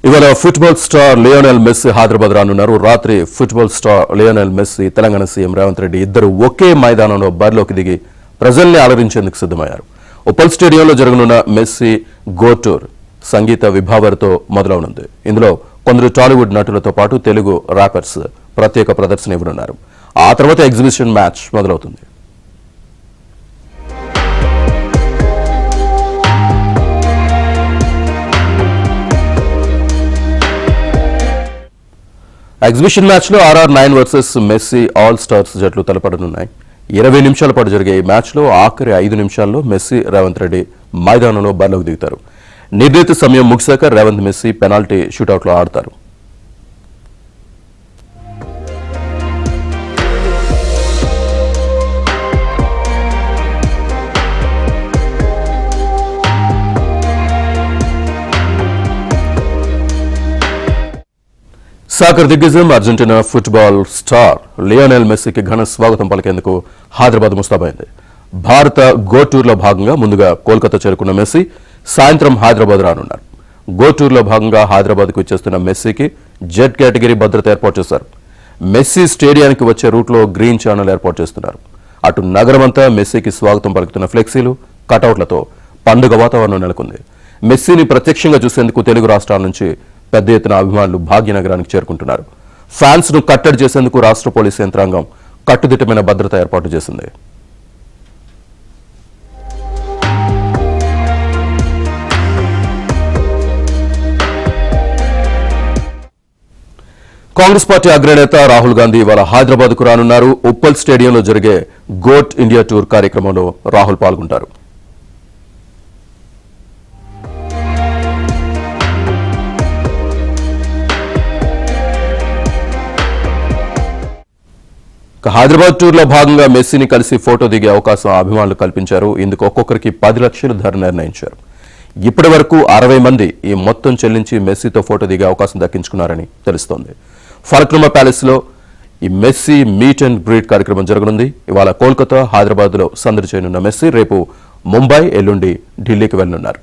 ఇవాళ football star Lionel Messi Hyderabad రానున్నారు. రాత్రి football star Lionel Messi, Telangana CM Revanth Reddy ఇద్దరు ఒకే మైదానంలో బరిలోకి దిగి ప్రజల్ని అలరించేందుకు సిద్ధమయ్యారు. ఉప్పల్ స్టేడియంలో జరగనున్న మెస్సీ గో టూర్ సంగీత విభావరితో మొదలవనుంది. ఇందులో కొందరు టాలీవుడ్ నటులతో పాటు తెలుగు ర్యాపర్స్ ప్రత్యేక ప్రదర్శన ఇవ్వనున్నారు. ఆ తర్వాత ఎగ్జిబిషన్ మ్యాచ్ మొదలవుతుంది. ఎగ్జిబిషన్ మ్యాచ్ లో RR9 versus messy all stars జట్లు తలపడనున్నాయి. 20 నిమిషాల పాటు జరిగే ఈ మ్యాచ్ లో ఆఖరి 5 నిమిషాల్లో మెస్సీ, రేవంత్ రెడ్డి మైదానంలో బరిలోకి దిగుతారు. నిర్ణీత సమయం ముగిశాక రేవంత్, మెస్సీ పెనాల్టీ షూటౌట్లో ఆడతారు. సాకర్ దిగ్గజం అర్జెంటీనా ఫుట్బాల్ స్టార్ లియోనెల్ మెస్సీకి ఘన స్వాగతం పలికేందుకు హైదరాబాద్ ముస్తాబైంది. భారత గో టూర్లో భాగంగా ముందుగా కోల్కతా చేరుకున్న మెస్సీ సాయంత్రం హైదరాబాద్ రానున్నారు. గో టూర్లో భాగంగా హైదరాబాద్కు వచ్చేస్తున్న మెస్సీకి జెడ్ కేటగిరీ భద్రత ఏర్పాటు చేశారు. మెస్సీ స్టేడియానికి వచ్చే రూట్లో గ్రీన్ ఛానల్ ఏర్పాటు చేస్తున్నారు. అటు నగరమంతా మెస్సీకి స్వాగతం పలుకుతున్న ఫ్లెక్సీలు, కటౌట్లతో పండుగ వాతావరణం నెలకొంది. మెస్సీని ప్రత్యక్షంగా చూసేందుకు తెలుగు రాష్ట్రాల నుంచి పెద్ద ఎత్తున అభిమానులు భాగ్యనగరానికి చేరుకుంటున్నారు. ఫ్యాన్స్ ను కట్టడి చేసేందుకు రాష్ట్ర పోలీసు యంత్రాంగం కట్టుదిట్టమైన భద్రత ఏర్పాటు చేసింది. కాంగ్రెస్ పార్టీ అగ్రనేత రాహుల్ గాంధీ ఇవాళ హైదరాబాద్ కు రానున్నారు. ఉప్పల్ స్టేడియంలో జరిగే గోట్ ఇండియా టూర్ కార్యక్రమంలో రాహుల్ పాల్గొంటారు. హైదరాబాద్ టూర్లో భాగంగా మెస్సీని కలిసి ఫోటో దిగే అవకాశం అభిమానులు కల్పించారు. ఇందుకు ఒక్కొక్కరికి 10 లక్షల ధర నిర్ణయించారు. ఇప్పటి వరకు 60 మంది ఈ మొత్తం చెల్లించి మెస్సీతో ఫోటో దిగే అవకాశం దక్కించుకున్నారని తెలుస్తోంది. ఫలక్నుమా ప్యాలెస్ లో ఈ మెస్సీ మీట్ అండ్ గ్రీట్ కార్యక్రమం జరగనుంది. ఇవాళ కోల్కతా, హైదరాబాద్ లో సందడి చేయనున్న మెస్సీ రేపు ముంబై, ఎల్లుండి ఢిల్లీకి వెళ్లనున్నారు.